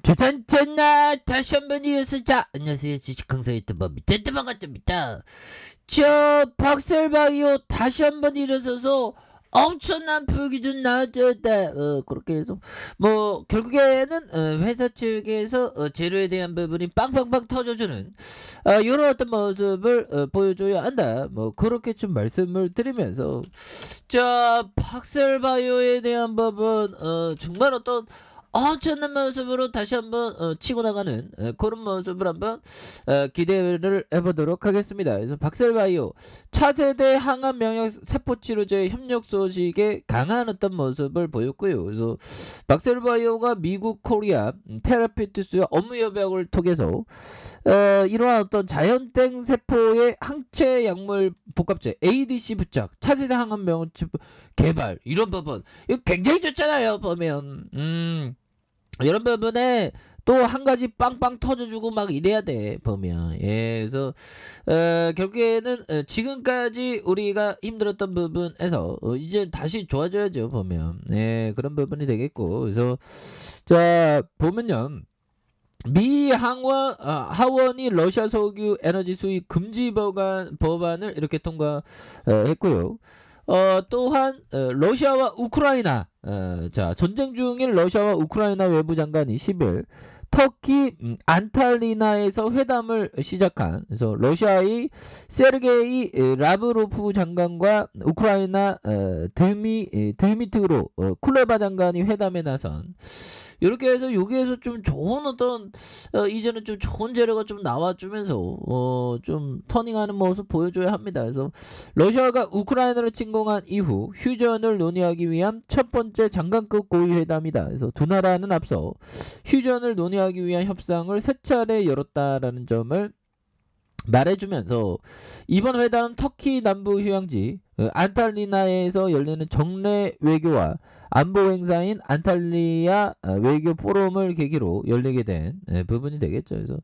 조선전나 다시 한번 이어서 자 안녕하세요 주식 강사 유튜버 밑에 반갑습니다. 저 박셀바이오 다시 한번 일어서서 엄청난 불기준 나왔다. 그렇게 해서 뭐 결국에는 회사 측에서 재료에 대한 부분이 빵빵빵 터져주는 이런 어떤 모습을 보여줘야 한다. 뭐 그렇게 좀 말씀을 드리면서 자 박셀바이오에 대한 부분 정말 어떤 엄청난 모습으로 다시 한번 치고 나가는 그런 모습을 한번 기대를 해보도록 하겠습니다. 그래서 박셀바이오 차세대 항암 명역 세포 치료제 협력 소식에 강한 어떤 모습을 보였고요. 그래서 박셀바이오가 미국 코리아 테라피투스와 업무 협약을 통해서 이러한 어떤 자연땡 세포의 항체 약물 복합제 ADC 부착 차세대 항암 명역 개발 이런 부분 이거 굉장히 좋잖아요. 보면 이런 부분에 또 한 가지 빵빵 터져주고 막 이래야 돼 보면. 그래서 결국에는 지금까지 우리가 힘들었던 부분에서 이제 다시 좋아져야죠 보면. 그런 부분이 되겠고. 그래서 자 보면요, 미 하원이 러시아 석유 에너지 수입 금지 법안을 이렇게 통과했고요. 또한 러시아와 우크라이나 자 전쟁 중인 러시아와 우크라이나 외부 장관이 10일 터키 안탈리나에서 회담을 시작한, 그래서 러시아의 세르게이 라브로프 장관과 우크라이나 드미트로 쿨레바 장관이 회담에 나선, 이렇게 해서 여기에서 좀 좋은 어떤 이제는 좀 좋은 재료가 좀 나와주면서 좀 터닝하는 모습 보여줘야 합니다. 그래서 러시아가 우크라이나를 침공한 이후 휴전을 논의하기 위한 첫 번째 장관급 고위 회담이다. 그래서 두 나라는 앞서 휴전을 논의하기 위한 협상을 세 차례 열었다라는 점을 말해주면서 이번 회담은 터키 남부 휴양지 안탈리나에서 열리는 정례 외교와 안보 행사인 안탈리아 외교 포럼을 계기로 열리게 된 부분이 되겠죠. 그래서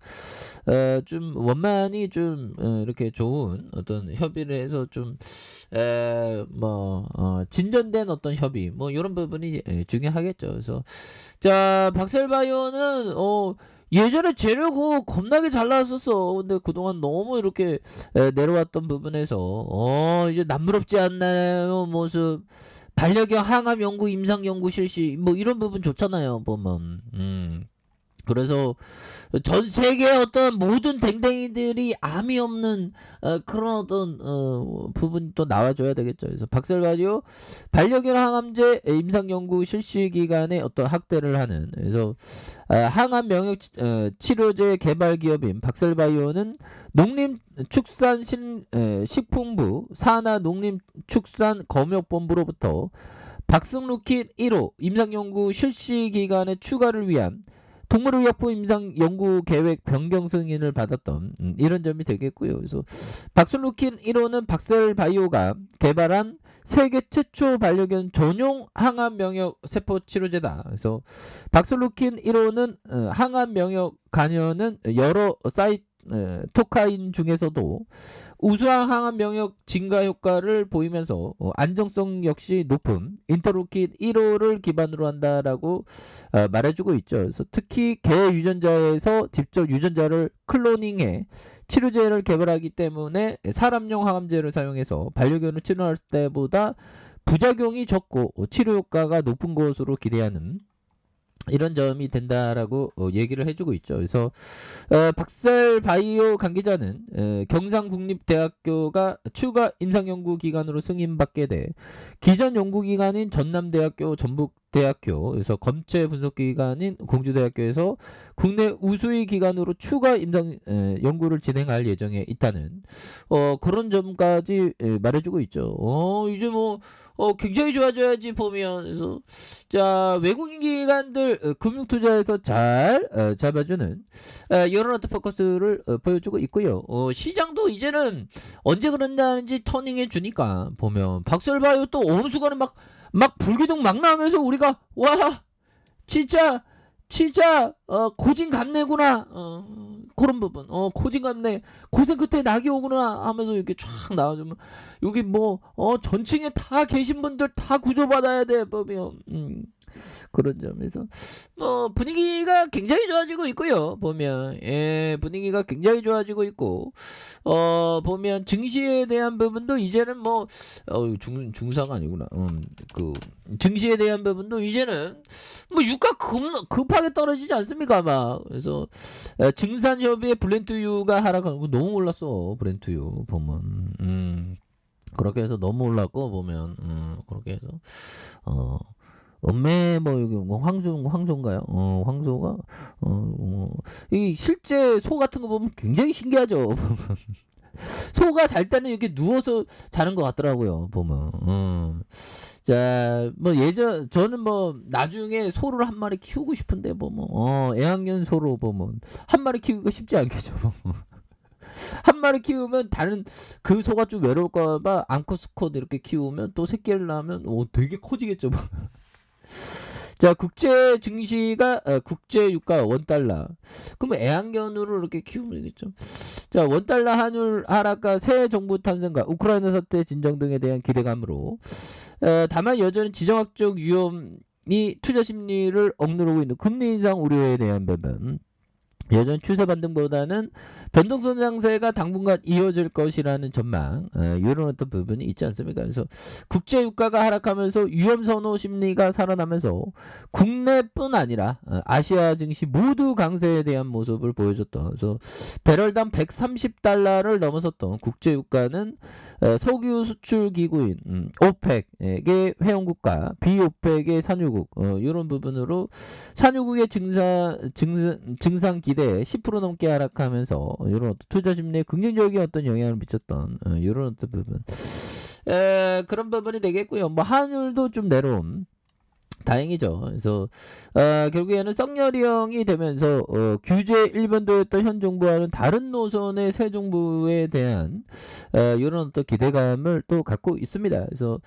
좀 원만히 좀 이렇게 좋은 어떤 협의를 해서 좀 진전된 어떤 협의 뭐 이런 부분이 중요하겠죠. 그래서 자 박셀바이오는 예전에 재료고 겁나게 잘 나왔었어. 근데 그동안 너무 이렇게 내려왔던 부분에서 이제 남부럽지 않나요 모습. 반려견 항암 연구 임상 연구 실시 뭐 이런 부분 좋잖아요 보면. 그래서 전 세계 어떤 모든 댕댕이들이 암이 없는 그런 어떤 부분이 또 나와줘야 되겠죠. 그래서 박셀바이오 반려견 항암제 임상 연구 실시 기간에 어떤 확대를 하는, 그래서 항암 명역 치료제 개발 기업인 박셀바이오는 농림축산식품부 산하 농림축산검역본부로부터 박승루킨 1호 임상연구 실시 기간의 추가를 위한 동물의약품 임상 연구 계획 변경 승인을 받았던 이런 점이 되겠고요. 그래서 박슬루킨 1호는 박셀바이오가 개발한 세계 최초 반려견 전용 항암 명역 세포 치료제다. 그래서 박슬루킨 1호는 항암 명역 간여는 여러 사이토카인 중에서도 우수한 항암 명역 증가 효과를 보이면서 안정성 역시 높은 인터루킨 1호를 기반으로 한다라고 말해주고 있죠. 그래서 특히 개 유전자에서 직접 유전자를 클로닝해 치료제를 개발하기 때문에 사람용 항암제를 사용해서 반려견을 치료할 때보다 부작용이 적고 치료 효과가 높은 것으로 기대하는 이런 점이 된다라고 얘기를 해주고 있죠. 그래서 박셀바이오 관계자는 경상국립대학교가 추가 임상연구기관으로 승인받게 돼 기존 연구기관인 전남대학교, 전북대학교, 그래서 검체 분석기관인 공주대학교에서 국내 우수의 기관으로 추가 임상 연구를 진행할 예정에 있다는 그런 점까지 말해주고 있죠. 이제 뭐 굉장히 좋아져야지 보면. 그래서 자 외국인 기관들 금융투자에서 잘 잡아주는 이런 어떤 포커스를 보여주고 있고요. 시장도 이제는 언제 그런다는지 터닝해 주니까 보면 박셀바이오 또 어느 순간에 막 불기둥 막 나오면서 우리가 와 진짜 고진감래구나 그런 부분 고진감래 고생 끝에 낙이 오구나 하면서 이렇게 쫙 나와주면 여기 뭐 전층에 다 계신 분들 다 구조받아야 돼 보면. 그런 점에서 뭐 분위기가 분위기가 굉장히 좋아지고 있고요. 보면 분위기가 굉장히 좋아지고 있고 보면 증시에 대한 부분도 이제는 뭐 중사가 아니구나. 그 증시에 대한 부분도 이제는 뭐 유가 급하게 떨어지지 않습니까, 아마. 그래서 증산협의회 브렌트유가 하락하는 거 너무 올랐어. 브렌트유 보면 그렇게 해서 너무 올랐고 보면 그렇게 해서 엄매 뭐 여기 뭐 황소인가요? 황소가 이 실제 소 같은 거 보면 굉장히 신기하죠. 소가 잘 때는 이렇게 누워서 자는 것 같더라고요. 보면. 자, 뭐 저는 뭐 나중에 소를 한 마리 키우고 싶은데 보면 애완견 소로 보면 한 마리 키우기가 쉽지 않겠죠. 한 마리 키우면 다른 그 소가 좀 외로울까봐 앙코스컷 이렇게 키우면 또 새끼를 낳으면 되게 커지겠죠. 자, 국제 증시가 국제 유가 원달러. 그러면 애완견으로 이렇게 키우면 되겠죠. 자, 원달러 환율 하락과 새 정부 탄생과 우크라이나 사태 진정 등에 대한 기대감으로 다만 여전히 지정학적 위험이 투자 심리를 억누르고 있는 금리 인상 우려에 대한 부분. 여전 추세 반등보다는 변동성 장세가 당분간 이어질 것이라는 전망, 이런 어떤 부분이 있지 않습니까? 그래서 국제 유가가 하락하면서 위험 선호 심리가 살아나면서 국내뿐 아니라 아시아 증시 모두 강세에 대한 모습을 보여줬던, 그래서 배럴당 130달러를 넘어섰던 국제 유가는 석유 수출 기구인 오펙의 회원국과 비오펙의 산유국 이런 부분으로 산유국의 증상 기대에 10% 넘게 하락하면서 이런 투자 심리에 긍정적인 어떤 영향을 미쳤던 이런 어떤 부분 그런 부분이 되겠고요. 뭐 환율도 좀 내려옴. 다행이죠. 그래서 결국에는 썩여령이 되면서 규제 일변도였던 현 정부와는 다른 노선의 새 정부에 대한 이런 어떤 기대감을 또 갖고 있습니다. 그래서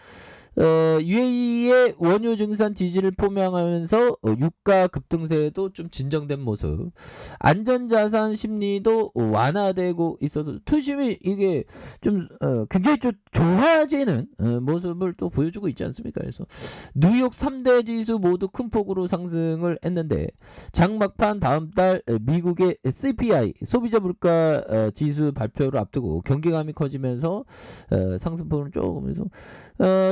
UAE의 원유 증산 지지를 포명하면서 유가 급등세도 좀 진정된 모습, 안전자산 심리도 완화되고 있어서 투심이 이게 좀 굉장히 좀 좋아지는 모습을 또 보여주고 있지 않습니까? 그래서 뉴욕 3대 지수 모두 큰 폭으로 상승을 했는데 장막판 다음 달 미국의 CPI 소비자 물가 지수 발표를 앞두고 경계감이 커지면서 상승폭은 조금 해서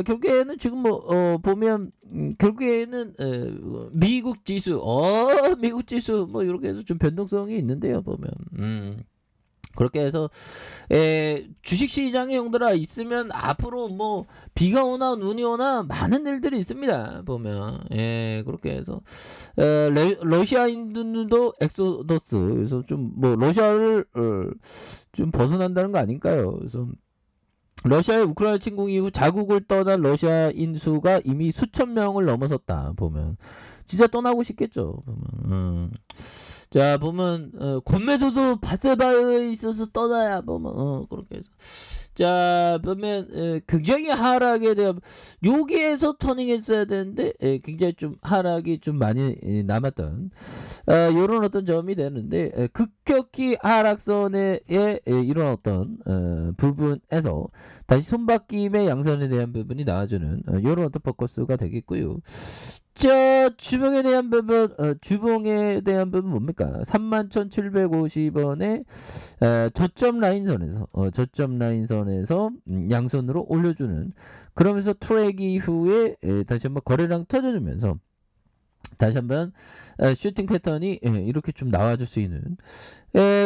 결국에는 지금 뭐 보면 결국에는 미국 지수 뭐 이렇게 해서 좀 변동성이 있는데요. 보면 그렇게 해서 주식시장의 형들아 있으면 앞으로 뭐 비가 오나 눈이 오나 많은 일들이 있습니다. 보면 그렇게 해서 러시아인들도 엑소더스, 그래서 좀 뭐 러시아를 좀 벗어난다는 거 아닐까요? 그래서 러시아의 우크라이나 침공 이후 자국을 떠난 러시아인 수가 이미 수천 명을 넘어섰다. 보면 진짜 떠나고 싶겠죠. 보면 자, 보면 권매도도 바세바에 있어서 떠나야 보면 그렇게 해서 자, 보면 굉장히 하락에 대한 여기에서 터닝했어야 되는데 굉장히 좀 하락이 좀 많이 남았던 이런 어떤 점이 되는데 급격히 하락선에 이런 어떤 부분에서 다시 손바뀜의 양선에 대한 부분이 나와주는 이런 어떤 포커스가 되겠고요. 자, 주봉에 대한 부분, 주봉에 대한 부분 뭡니까? 31,750원의 저점 라인선에서 양선으로 올려주는, 그러면서 트랙 이후에 다시 한번 거래량 터져주면서 다시 한번 슈팅 패턴이 이렇게 좀 나와줄 수 있는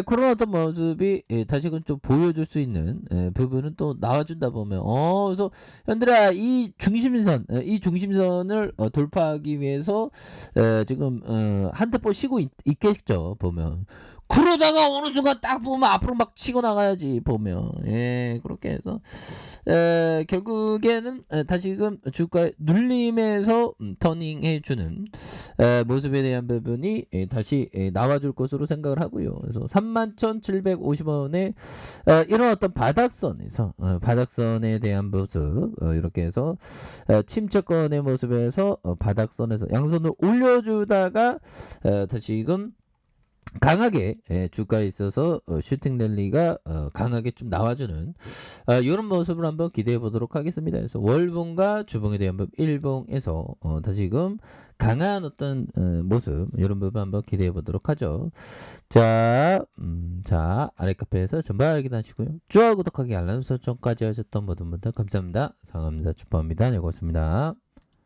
그런 어떤 모습이 다시금 좀 보여줄 수 있는 부분은 또 나와준다 보면 그래서 현들아 이 중심선을 돌파하기 위해서 지금 한 템포 쉬고 있겠죠. 보면 그러다가 어느 순간 딱 보면 앞으로 막 치고 나가야지. 보면 그렇게 해서 결국에는 다시금 주가의 눌림에서 터닝해주는 모습에 대한 부분이 다시 나와줄 것으로 생각을 하고요. 그래서 31,750원의 이런 어떤 바닥선에서 바닥선에 대한 모습 이렇게 해서 침체권의 모습에서 바닥선에서 양손을 올려주다가 다시금 강하게 주가에 있어서 슈팅 랠리가 강하게 좀 나와주는 이런 모습을 한번 기대해 보도록 하겠습니다. 그래서 월봉과 주봉에 대한 법 일봉에서 다시금 강한 어떤 모습 이런 부분 한번 기대해 보도록 하죠. 자, 자 아래 카페에서 전부 확인하시고요. 좋아요, 구독하기, 알람 설정까지 하셨던 모든 분들 감사합니다. 상암자 축복합니다. 네, 고맙습니다.